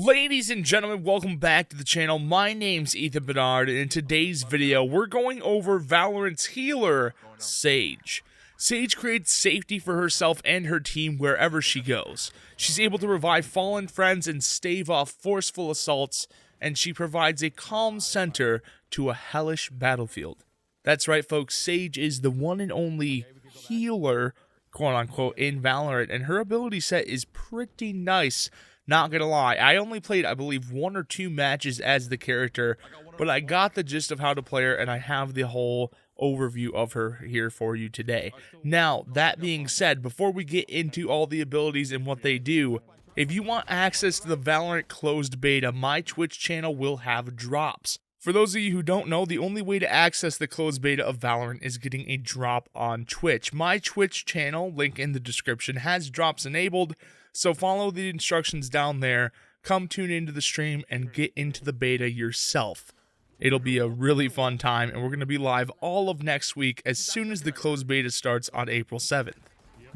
Ladies and gentlemen, welcome back to the channel. My name's Ethan Bernard, and in today's video, we're going over Valorant's healer, Sage. Sage creates safety for herself and her team wherever she goes. She's able to revive fallen friends and stave off forceful assaults, and she provides a calm center to a hellish battlefield. That's right, folks, Sage is the one and only healer, quote-unquote, in Valorant, and her ability set is pretty nice. Not gonna lie, I only played, I believe, 1 or 2 matches as the character, but I got the gist of how to play her, and I have the whole overview of her here for you today. Now, that being said, before we get into all the abilities and what they do, if you want access to the Valorant closed beta, my Twitch channel will have drops. For those of you who don't know, the only way to access the closed beta of Valorant is getting a drop on Twitch. My Twitch channel, link in the description, has drops enabled, so follow the instructions down there, come tune into the stream, and get into the beta yourself. It'll be a really fun time, and we're going to be live all of next week as soon as the closed beta starts on April 7th.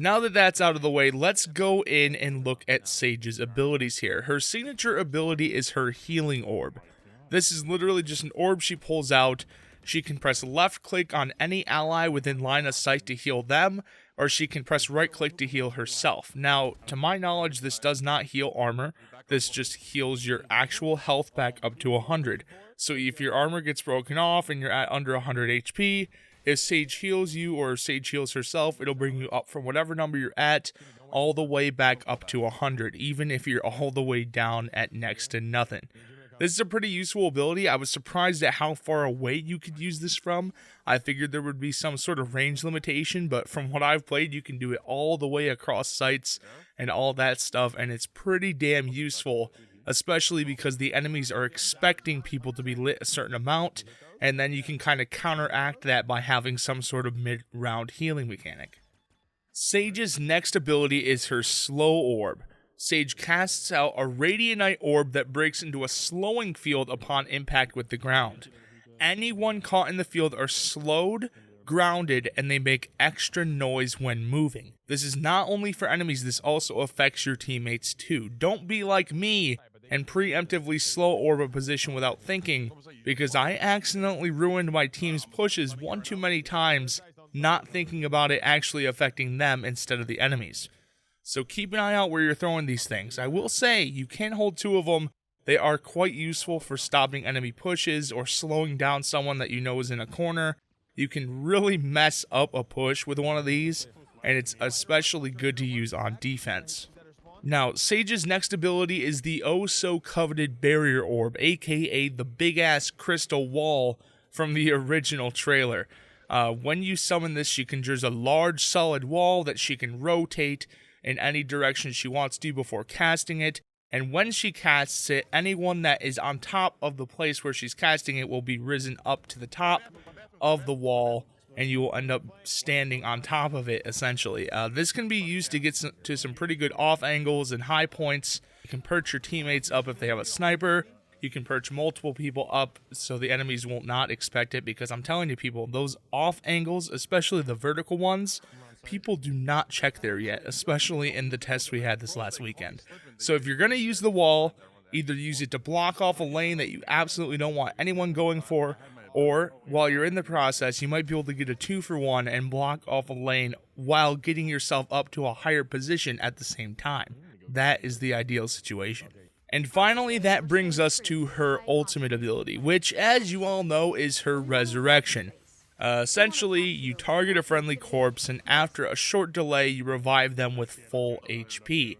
Now that that's out of the way, let's go in and look at Sage's abilities here. Her signature ability is her healing orb. This is literally just an orb she pulls out. She can press left click on any ally within line of sight to heal them, or she can press right click to heal herself. Now, to my knowledge, this does not heal armor. This just heals your actual health back up to 100. So if your armor gets broken off and you're at under 100 HP, if Sage heals you or Sage heals herself, it'll bring you up from whatever number you're at all the way back up to 100, even if you're all the way down at next to nothing. This is a pretty useful ability. I was surprised at how far away you could use this from. I figured there would be some sort of range limitation, but from what I've played, you can do it all the way across sites and all that stuff, and it's pretty damn useful, especially because the enemies are expecting people to be lit a certain amount, and then you can kind of counteract that by having some sort of mid-round healing mechanic. Sage's next ability is her slow orb. Sage casts out a Radiantite orb that breaks into a slowing field upon impact with the ground. Anyone caught in the field are slowed, grounded, and they make extra noise when moving. This is not only for enemies, this also affects your teammates too. Don't be like me and preemptively slow orb a position without thinking, because I accidentally ruined my team's pushes one too many times, not thinking about it actually affecting them instead of the enemies. So keep an eye out where you're throwing these things. I will say, you can hold 2 of them. They are quite useful for stopping enemy pushes or slowing down someone that you know is in a corner. You can really mess up a push with one of these, and it's especially good to use on defense. Now, Sage's next ability is the oh-so-coveted Barrier Orb, aka the big-ass crystal wall from the original trailer. When you summon this, she conjures a large solid wall that she can rotate in any direction she wants to before casting it, and when she casts it, anyone that is on top of the place where she's casting it will be risen up to the top of the wall, and you will end up standing on top of it, essentially. This can be used to get to some pretty good off angles and high points. You can perch your teammates up if they have a sniper. You can perch multiple people up so the enemies will not expect it, because I'm telling you people, those off angles, especially the vertical ones, people do not check there yet, especially in the test we had this last weekend. So if you're going to use the wall, either use it to block off a lane that you absolutely don't want anyone going for, or while you're in the process, you might be able to get a 2-for-1 and block off a lane while getting yourself up to a higher position at the same time. That is the ideal situation. And finally, that brings us to her ultimate ability, which, as you all know, is her resurrection. Essentially, you target a friendly corpse, and after a short delay, you revive them with full HP.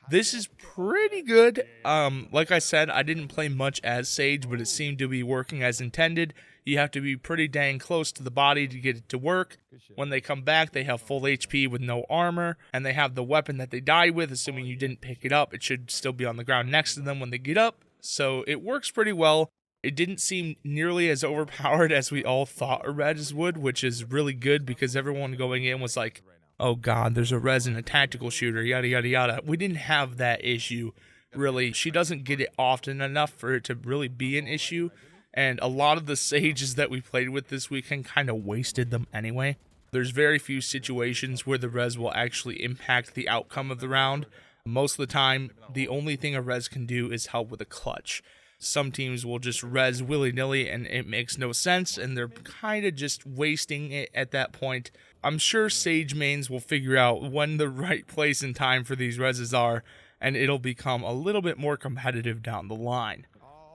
This is pretty good. Like I said, I didn't play much as Sage, but it seemed to be working as intended. You have to be pretty dang close to the body to get it to work. When they come back, they have full HP with no armor, and they have the weapon that they died with. Assuming you didn't pick it up, it should still be on the ground next to them when they get up. So it works pretty well. It didn't seem nearly as overpowered as we all thought a res would, which is really good because everyone going in was like, oh god, there's a res in a tactical shooter, yada yada yada. We didn't have that issue, really. She doesn't get it often enough for it to really be an issue, and a lot of the Sages that we played with this weekend kind of wasted them anyway. There's very few situations where the res will actually impact the outcome of the round. Most of the time, the only thing a res can do is help with a clutch. Some teams will just res willy-nilly and it makes no sense, and they're kind of just wasting it at that point. I'm sure Sage mains will figure out when the right place and time for these reses are, and it'll become a little bit more competitive down the line.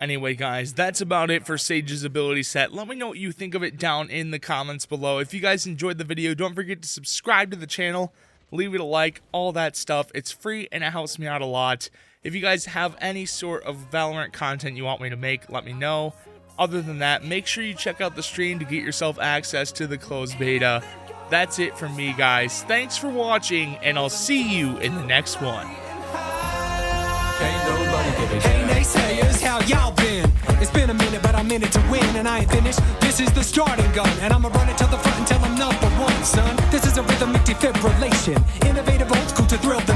Anyway, guys, that's about it for Sage's ability set. Let me know what you think of it down in the comments below. If you guys enjoyed the video, don't forget to subscribe to the channel, leave it a like, all that stuff. It's free and it helps me out a lot. If you guys have any sort of Valorant content you want me to make, let me know. Other than that, make sure you check out the stream to get yourself access to the closed beta. That's it from me, guys. Thanks for watching, and I'll see you in the next one. Hey naysayers, how y'all been? It's been a minute, but I'm in it to win, and I ain't finished. This is the starting gun, and I'ma run it to the front until I'm #1, son. This is a rhythmic defibrillation, innovative, old school to thrill the